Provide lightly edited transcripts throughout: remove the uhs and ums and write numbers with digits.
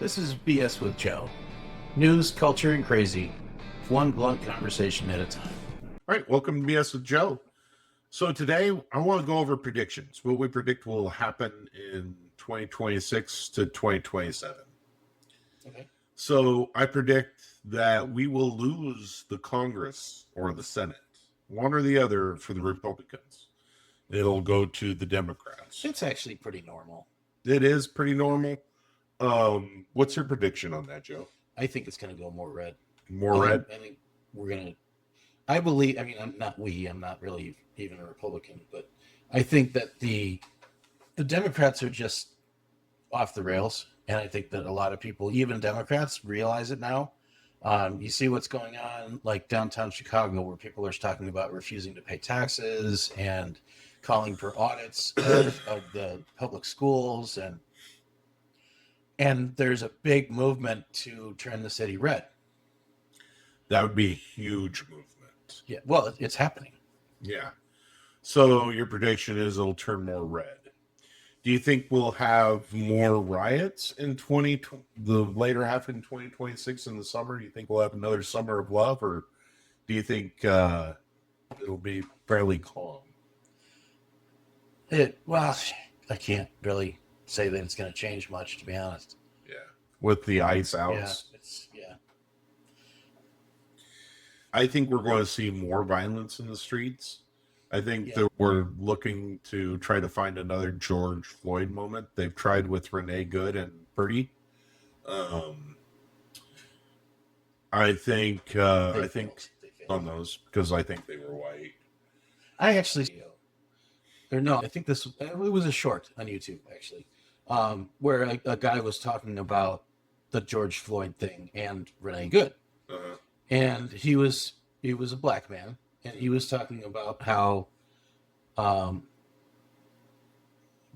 This is BS with Joe. News, culture, and crazy. One blunt conversation at a time. All right, welcome to BS with Joe. So today I want to go over predictions. What we predict will happen in 2026 to 2027. Okay. So I predict that we will lose the Congress or the Senate, one or the other, for the Republicans. It'll go to the Democrats. It's actually pretty normal. It is pretty normal. What's your prediction on that, Joe? I think it's going to go more red. More red? I think we're going to. I believe. I mean, I'm not really even a Republican, but I think that the Democrats are just off the rails, and I think that a lot of people, even Democrats, realize it now. You see what's going on, like downtown Chicago, where people are talking about refusing to pay taxes and calling for audits of the public schools, and there's a big movement to turn the city red. That would be a huge movement. Yeah, well, it's happening. Yeah. So your prediction is it'll turn more red. Do you think we'll have more riots in the later half in 2026 in the summer? Do you think we'll have another summer of love, or do you think it'll be fairly calm? Well, I can't really say that it's going to change much, to be honest. Yeah, with the ice outs. Yeah. I think we're going to see more violence in the streets. I think that we're looking to try to find another George Floyd moment. They've tried with Renee Good and Purdy. I think on those because I think they were white. I actually, or no, I think it was a short on YouTube actually, where a guy was talking about the George Floyd thing and Renee Good, and he was a black man. And he was talking about how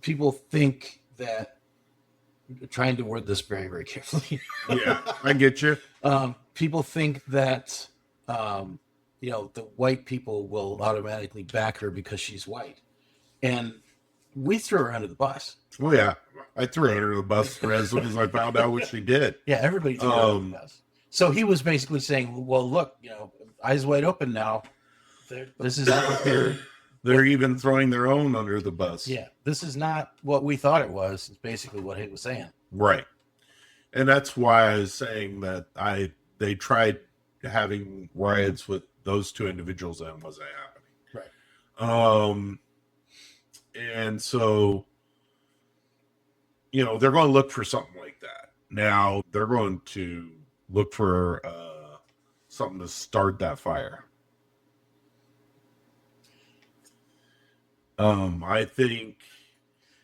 people think that, trying to word this very, very carefully. Yeah, I get you. People think that, the white people will automatically back her because she's white. And we threw her under the bus. Oh, yeah. I threw her under the bus as soon as I found out what she did. Yeah, everybody threw her under the bus. So he was basically saying, well, look, eyes wide open now. This is not they're even throwing their own under the bus. Yeah, this is not what we thought it was. It's basically what he was saying. Right. And that's why I was saying that they tried having riots with those two individuals and it wasn't happening. Right. And so, they're going to look for something like that. Now, they're going to look for something to start that fire. I think.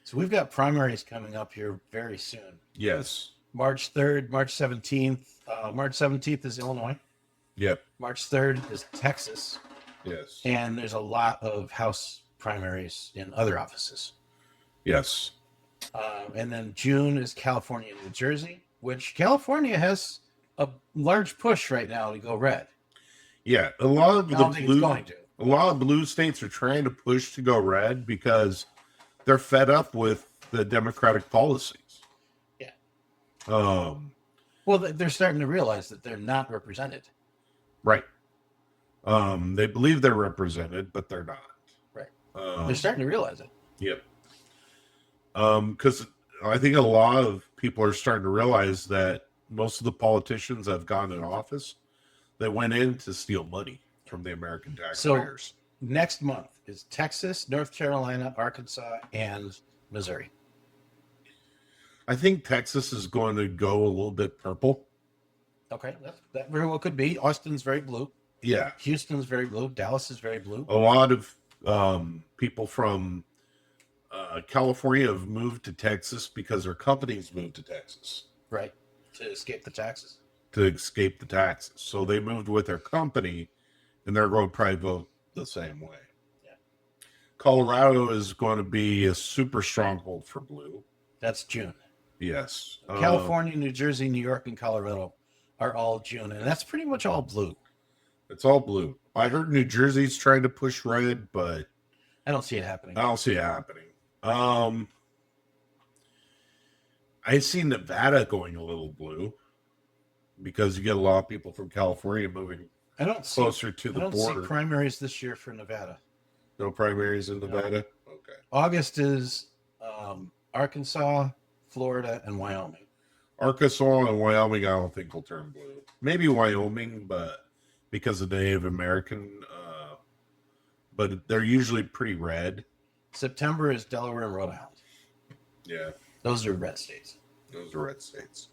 So we've got primaries coming up here very soon. Yes. March 3rd, March 17th. March 17th is Illinois. Yep. March 3rd is Texas. Yes. And there's a lot of House primaries in other offices. Yes. And then June is California and New Jersey, which California has a large push right now to go red. Yeah. A lot of blue states are trying to push to go red because they're fed up with the Democratic policies. Yeah. Well, they're starting to realize that they're not represented. Right. They believe they're represented, but they're not. Right. They're starting to realize it. Yep. Because I think a lot of people are starting to realize that most of the politicians that have gone in office, they went in to steal money from the American taxpayers. So next month is Texas, North Carolina, Arkansas, and Missouri. I think Texas is going to go a little bit purple. Okay, that very well could be. Austin's very blue. Yeah. Houston's very blue. Dallas is very blue. A lot of people from California have moved to Texas because their companies moved to Texas. Right, to escape the taxes. So they moved with their company, and they're going to probably vote the same way. Yeah. Colorado is going to be a super stronghold for blue. That's June. Yes. California, New Jersey, New York, and Colorado are all June, and that's pretty much all blue. It's all blue. I heard New Jersey's trying to push red, but I don't see it happening. I see Nevada going a little blue because you get a lot of people from California moving I don't see closer to the I don't see border. primaries this year for Nevada. No primaries in Nevada? Okay. August is Arkansas, Florida, and Wyoming. Arkansas and Wyoming, I don't think will turn blue. Maybe Wyoming, but because of Native American, but they're usually pretty red. September is Delaware and Rhode Island. Yeah, Those are red states. those are red states.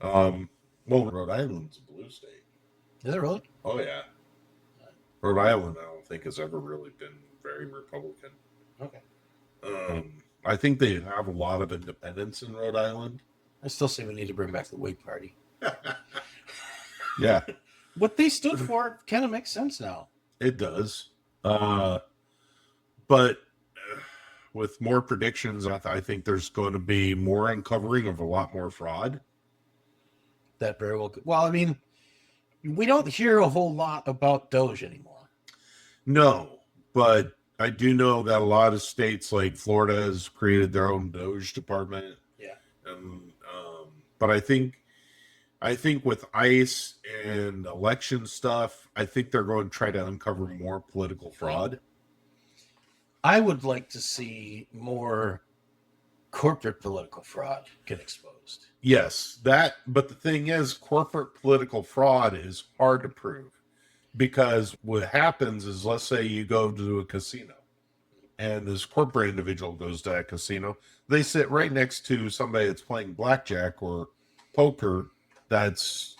Well, Rhode Island's a blue state. Is it really? Oh yeah, Rhode Island, I don't think has ever really been very Republican. Okay. I think they have a lot of independence in Rhode Island. I still say we need to bring back the Whig Party. Yeah, What they stood for kind of makes sense now. it does. But with more predictions, I think there's going to be more uncovering of a lot more fraud. That very well could. Well, I mean, we don't hear a whole lot about Doge anymore. No, but I do know that a lot of states like Florida has created their own Doge department. Yeah. But I think with ICE and election stuff, I think they're going to try to uncover more political fraud. I would like to see more corporate political fraud get exposed. Yes, that. But the thing is, corporate political fraud is hard to prove because what happens is, let's say you go to a casino and this corporate individual goes to that casino. They sit right next to somebody that's playing blackjack or poker that's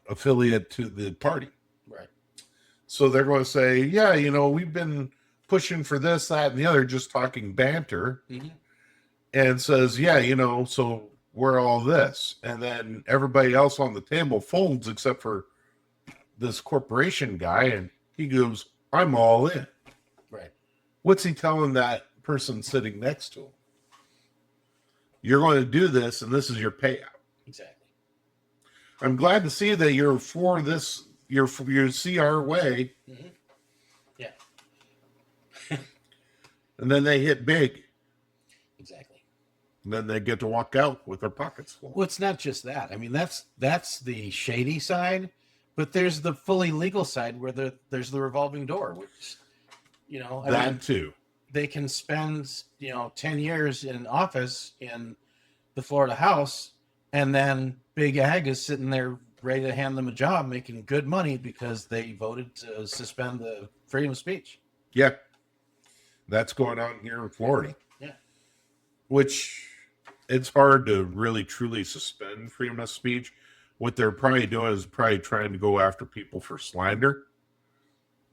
affiliate to the party. Right. So they're going to say, yeah, we've been pushing for this, that, and the other, just talking banter. Mm-hmm. And says, yeah, so we're all this. And then everybody else on the table folds except for this corporation guy. And he goes, I'm all in. Right. What's he telling that person sitting next to him? You're going to do this, and this is your payout. Exactly. I'm glad to see that you're for this. You see our way. Mm-hmm. Yeah. And then they hit big. Exactly. And then they get to walk out with their pockets full. Well, it's not just that. I mean, that's the shady side, but there's the fully legal side where there's the revolving door, which, Too. They can spend 10 years in office in the Florida House, and then Big Ag is sitting there ready to hand them a job, making good money because they voted to suspend the freedom of speech. Yeah. That's going on here in Florida. Yeah. Which it's hard to really truly suspend freedom of speech. What they're probably doing is probably trying to go after people for slander.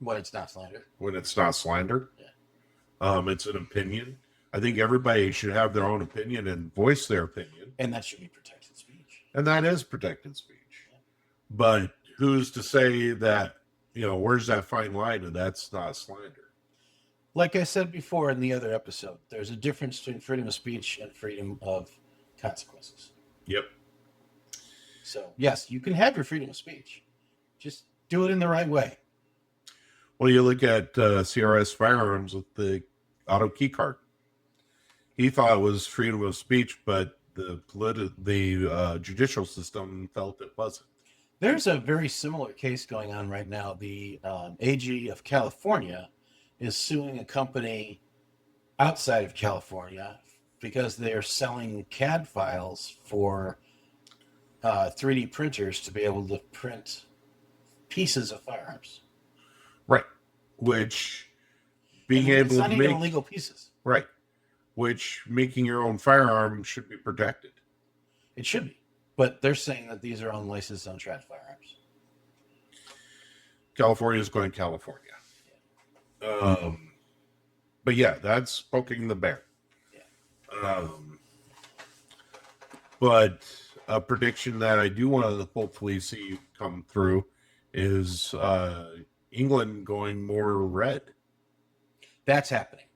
When it's not slander. When it's not slander. Yeah. It's an opinion. I think everybody should have their own opinion and voice their opinion. And that should be protected speech. And that is protected speech. Yeah. But who's to say that, where's that fine line and that's not slander? Like I said before in the other episode, there's a difference between freedom of speech and freedom of consequences. Yep. So, yes, you can have your freedom of speech. Just do it in the right way. Well, you look at CRS Firearms with the auto key card. He thought it was freedom of speech, but the judicial system felt it wasn't. There's a very similar case going on right now. The AG of California is suing a company outside of California because they're selling CAD files for 3D printers to be able to print pieces of firearms. Right. Which being able it's not to even make illegal pieces. Right. Which making your own firearm should be protected. It should be. But they're saying that these are unlicensed, untracked firearms. California is going California. Yeah. But yeah, that's poking the bear. Yeah. But a prediction that I do want to hopefully see come through is England going more red. That's happening.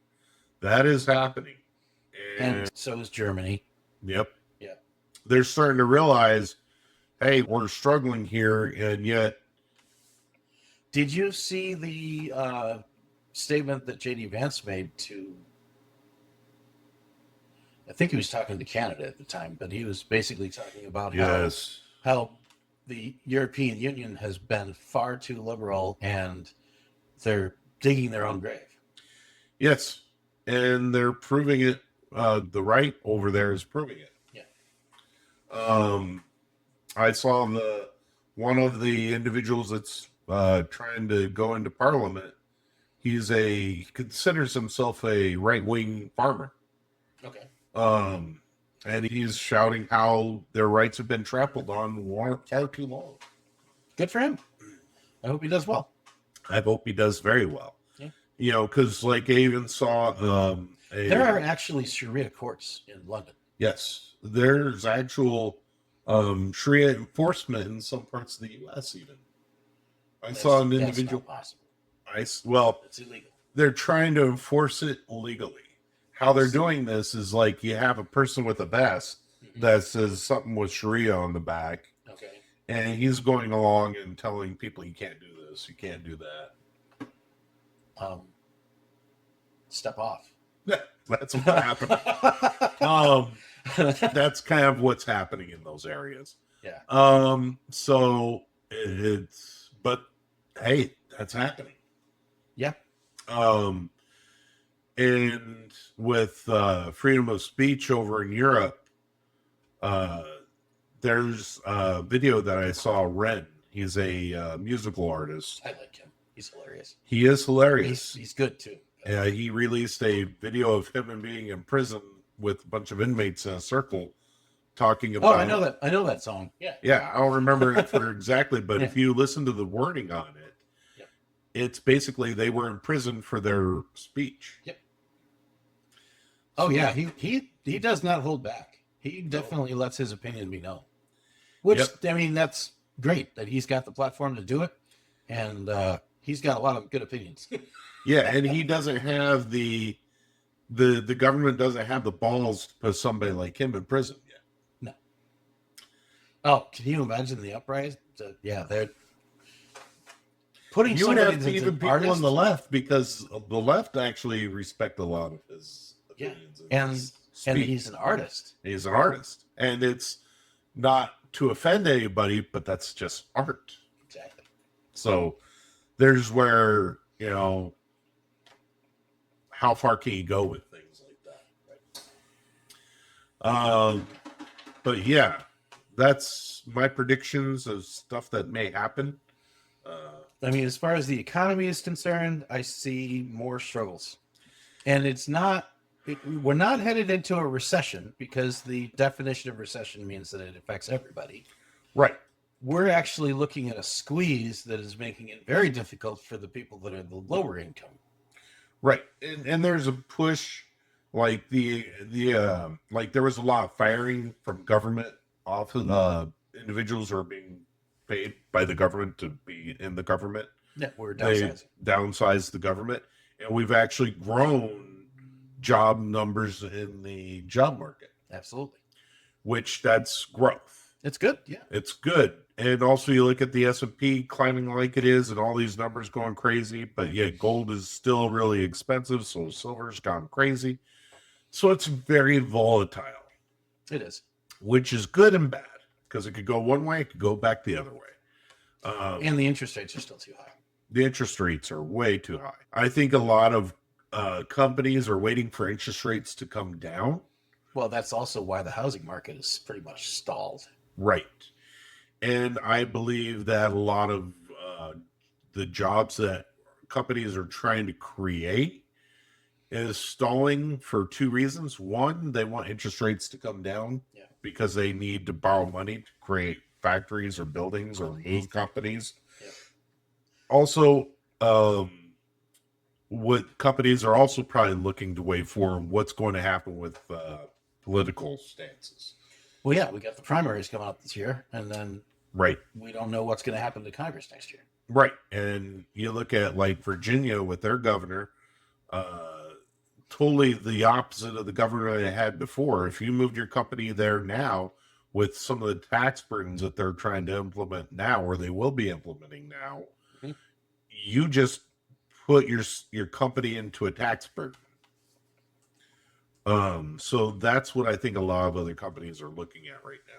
That is happening. And so is Germany. Yep. Yeah. They're starting to realize, hey, we're struggling here, and yet. Did you see the statement that J.D. Vance made to I think he was talking to Canada at the time, but he was basically talking about Yes. how the European Union has been far too liberal and they're digging their own grave. Yes. And they're proving it. The right over there is proving it. Yeah. I saw one of the individuals that's trying to go into parliament. He considers himself a right-wing farmer. Okay. And he's shouting how their rights have been trampled on far too long. Good for him. I hope he does well. I hope he does very well. Yeah. You know, because like I even saw there are actually Sharia courts in London. Yes, there's actual Sharia enforcement in some parts of the U.S. Even I saw an individual. That's not possible. Well, It's illegal. They're trying to enforce it legally. How they're doing this is like you have a person with a vest that says something with Sharia on the back. Okay. And he's going along and telling people you can't do this, you can't do that. Step off. That's what happened. That's kind of what's happening in those areas. Yeah. So but hey, that's happening. Yeah. And with freedom of speech over in Europe, there's a video that I saw. Ren, he's a musical artist. I like him. He's hilarious. He is hilarious. He's good too. He released a video of him being in prison with a bunch of inmates in a circle talking about. Oh, I know that. I know that song. Yeah. Yeah, I don't remember it for exactly, but if you listen to the wording on it, it's basically they were in prison for their speech. Yep. Oh yeah, he does not hold back. He definitely lets his opinion be known. Which I mean, that's great that he's got the platform to do it, and he's got a lot of good opinions. Yeah, and he doesn't have the government doesn't have the balls to put somebody like him in prison yet. No. Oh, can you imagine the uprising? Yeah, they're putting. You would have even people artist on the left, because the left actually respect a lot of his opinions. And he's an artist. He's an artist, and it's not to offend anybody, but that's just art. Exactly. So there's where, you know, how far can you go with things like that? Right? But yeah, that's my predictions of stuff that may happen. I mean, as far as the economy is concerned, I see more struggles, and we're not headed into a recession, because the definition of recession means that it affects everybody. Right. We're actually looking at a squeeze that is making it very difficult for the people that are the lower income. Right. And there's a push, like like there was a lot of firing from government often. Individuals are being paid by the government to be in the government. Yeah, we're downsizing. They downsized the government, and we've actually grown job numbers in the job market. Absolutely. Which that's growth. It's good. Yeah. It's good. And also you look at the S&P climbing like it is and all these numbers going crazy, but yet gold is still really expensive, so silver's gone crazy. So it's very volatile. It is. Which is good and bad, because it could go one way, it could go back the other way. And the interest rates are still too high. The interest rates are way too high. I think a lot of companies are waiting for interest rates to come down. Well, that's also why the housing market is pretty much stalled. Right. And I believe that a lot of the jobs that companies are trying to create is stalling for two reasons. One, they want interest rates to come down because they need to borrow money to create factories or buildings or move companies. Yeah. Also, what companies are also probably looking to wait for what's going to happen with political stances. Well, yeah, we got the primaries coming up this year, and then we don't know what's going to happen to Congress next year. Right. And you look at like Virginia with their governor, totally the opposite of the governor they had before. If you moved your company there now with some of the tax burdens that they're trying to implement now, or they will be implementing now, you just put your company into a tax burden. So that's what I think a lot of other companies are looking at right now.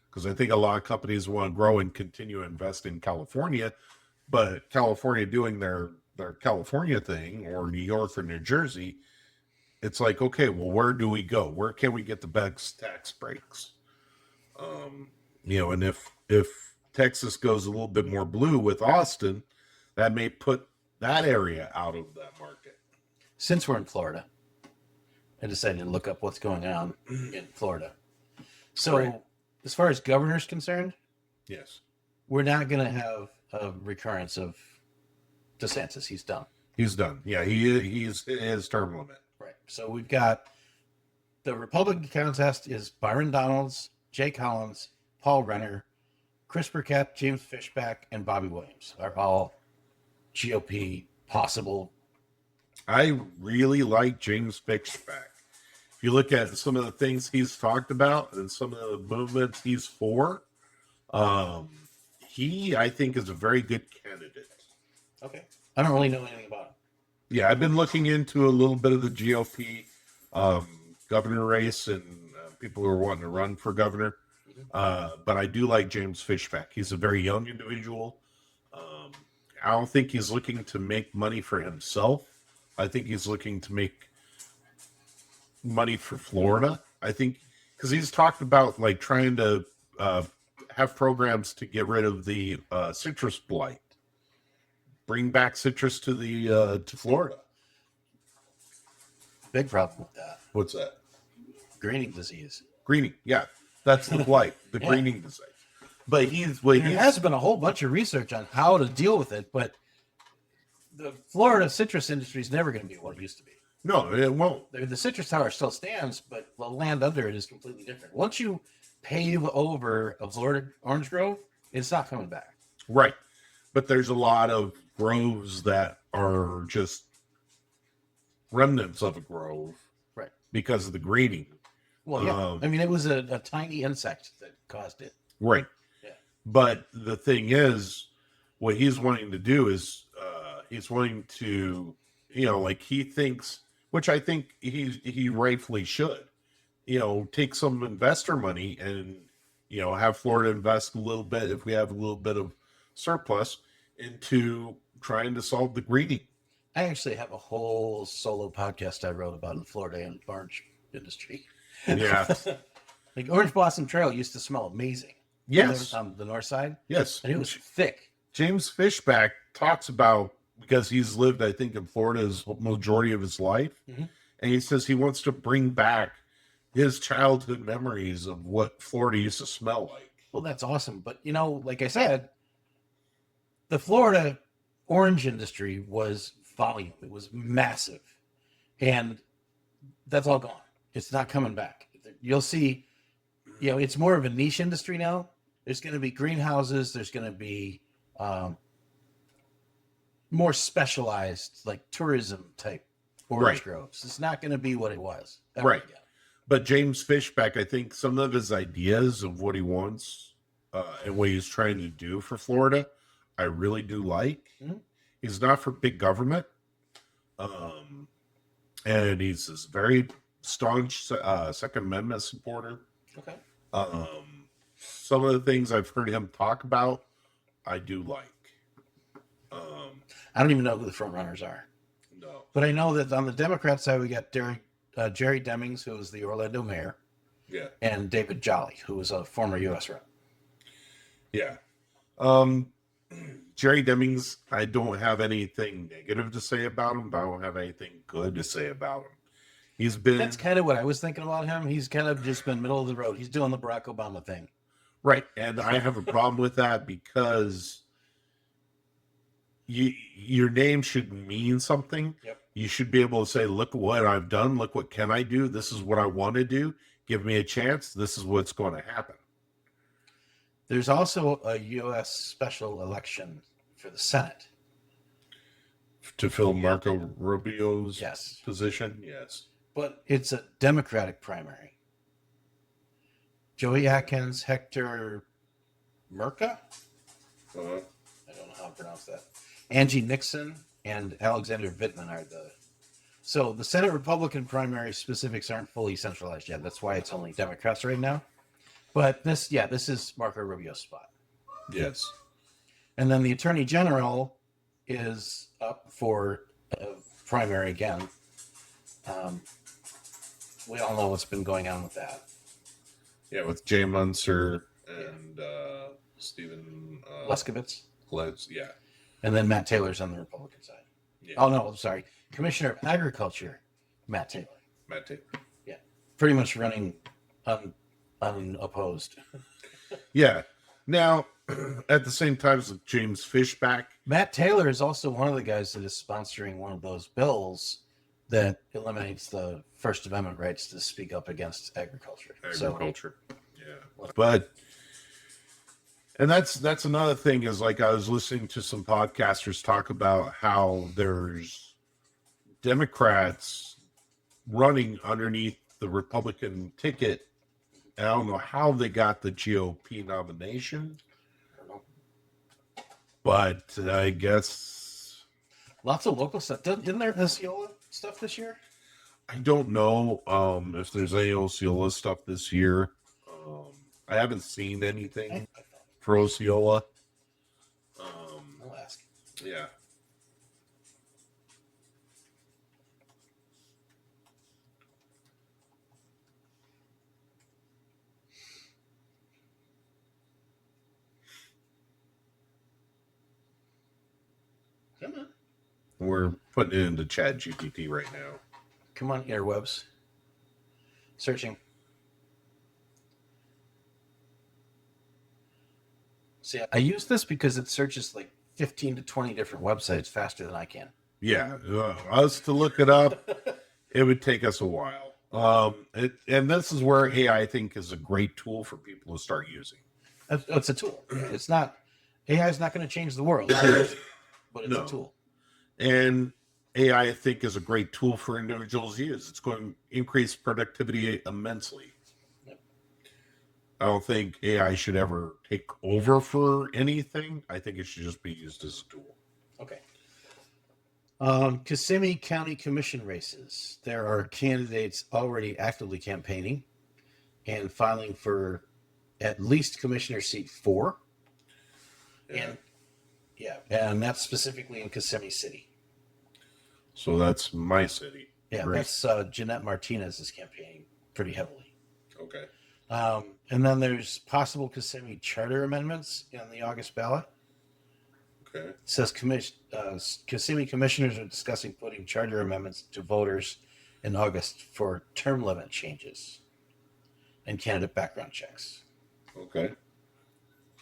Because I think a lot of companies want to grow and continue to invest in California, but California doing their California thing, or New York or New Jersey, it's like, okay, well, where do we go? Where can we get the best tax breaks? And if Texas goes a little bit more blue with Austin, that may put that area out of that market. Since we're in Florida, I decided to look up what's going on in Florida. So, Right. as far as governor's concerned, Yes, we're not going to have a recurrence of DeSantis. He's done. he's done. Yeah, he's his term limit. Right. So we've got the Republican contest is Byron Donalds, Jay Collins, Paul Renner, Chris Burkett, James Fishback, and Bobby Williams are all GOP possible. I really like James Fishback. If you look at some of the things he's talked about and some of the movements he's for, he, I think, is a very good candidate. Okay. I don't really know anything about him. Yeah, I've been looking into a little bit of the GOP governor race and people who are wanting to run for governor. But I do like James Fishback. He's a very young individual. I don't think he's looking to make money for himself. I think he's looking to make money for Florida. I think because he's talked about like trying to have programs to get rid of the citrus blight, bring back citrus to the to Florida. Big problem with that. What's that? Greening disease. Greening. Yeah, that's the blight, the Yeah. greening disease. But There has been a whole bunch of research on how to deal with it, but the Florida citrus industry is never going to be what it used to be. no, it won't. The citrus tower still stands, but the land under it is completely different. Once you pave over a Florida orange grove, it's not coming back. Right. But there's a lot of groves that are just remnants of a grove Right. because of the greening. Well, yeah. I mean, it was a tiny insect that caused it. Right. Yeah. But the thing is, what he's wanting to do is he's wanting to, like he thinks, which I think he rightfully should, take some investor money and, have Florida invest a little bit, if we have a little bit of surplus, into trying to solve the greening. I actually have a whole solo podcast I wrote about the Florida and orange industry. Yeah. Like Orange Blossom Trail used to smell amazing. Yes. On the north side. Yes. And it was thick. James Fishback talks about, because he's lived, I think, in Florida his majority of his life. Mm-hmm. And he says he wants to bring back his childhood memories of what Florida used to smell like. Well, that's awesome. But, like I said, the Florida orange industry was volume. It was massive. And that's all gone. It's not coming back. You'll see, it's more of a niche industry now. There's going to be greenhouses. There's going to be more specialized, like tourism type orange groves. It's not going to be what it was. Right. Again. But James Fishback, I think some of his ideas of what he wants and what he's trying to do for Florida, I really do like. Mm-hmm. He's not for big government. And he's this very staunch Second Amendment supporter. Okay. Some of the things I've heard him talk about, I do like. I don't even know who the front runners are. No. But I know that on the Democrat side, we got Jerry Demings, who was the Orlando mayor, Yeah. and David Jolly, who was a former U.S. rep. Yeah. Jerry Demings, I don't have anything negative to say about him, but I don't have anything good to say about him. He's been... That's kind of what I was thinking about him. He's kind of just been middle of the road. He's doing the Barack Obama thing. Right. And I have a problem with that because your name should mean something. Yep. You should be able to say, look what I've done. Look what can I do. This is what I want to do. Give me a chance. This is what's going to happen. There's also a U.S. special election for the Senate. To fill Marco Rubio's Yes. position? Yes. But it's a Democratic primary. Joey Atkins, Hector Merca? Uh-huh. I don't know how to pronounce that. Angie Nixon and Alexander Vittman are the So the Senate Republican primary specifics aren't fully centralized yet. That's why it's only Democrats right now. But this is Marco Rubio's spot. Yes. And then the Attorney General is up for a primary again. We all know what's been going on with that. Yeah, with Jay Munster and Stephen Leskovitz. Yeah. And then Matt Taylor's on the Republican side. Yeah. Oh, no, I'm sorry. Commissioner of Agriculture, Matt Taylor. Matt Taylor. Yeah. Pretty much running unopposed. Yeah. Now, at the same time as James Fishback. Matt Taylor is also one of the guys that is sponsoring one of those bills that eliminates the First Amendment rights to speak up against agriculture. Yeah. But, and that's another thing is like I was listening to some podcasters talk about how there's Democrats running underneath the Republican ticket. And I don't know how they got the GOP nomination, but I guess lots of local stuff. Didn't there Osceola stuff this year? I don't know if there's any Osceola stuff this year. I haven't seen anything for Osceola. I'll ask. Yeah. Come on. We're putting it into Chat GPT right now. Come on, interwebs. Searching. See, I use this because it searches like 15 to 20 different websites faster than I can. Yeah, us to look it up, it would take us a while. And this is where AI, I think, is a great tool for people to start using. It's a tool. It's not, AI is not going to change the world, but it's a tool. And AI, I think, is a great tool for individuals to use. It's going to increase productivity immensely. Yep. I don't think AI should ever take over for anything. I think it should just be used as a tool. Okay. Kissimmee County Commission races. There are candidates already actively campaigning and filing for at least Commissioner seat 4. Yeah. And that's specifically in Kissimmee City. So that's my city. Yeah, Great. that's Jeanette Martinez is campaigning pretty heavily. Okay. And then there's possible Kissimmee charter amendments in the August ballot. Okay. It says Kissimmee commissioners are discussing putting charter amendments to voters in August for term limit changes and candidate background checks. Okay.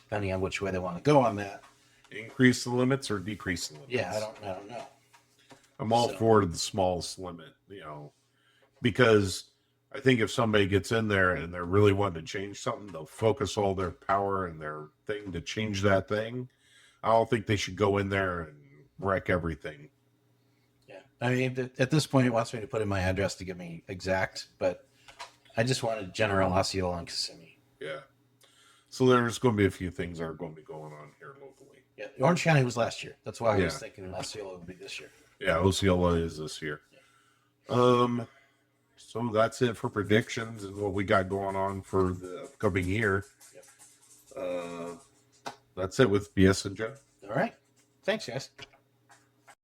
Depending on which way they want to go on that. Increase the limits or decrease the limits? Yeah, I don't know. I'm all for the smallest limit, because I think if somebody gets in there and they're really wanting to change something, they'll focus all their power and their thing to change that thing. I don't think they should go in there and wreck everything. Yeah. I mean, at this point, it wants me to put in my address to give me exact, but I just wanted General Osceola and Kissimmee. Yeah. So there's going to be a few things that are going to be going on here locally. Yeah. Orange County was last year. That's why I was thinking Osceola would be this year. Yeah, Osceola is this year. Yeah. So that's it for predictions and what we got going on for the upcoming year. Yep. That's it with BS and Joe. All right. Thanks, guys.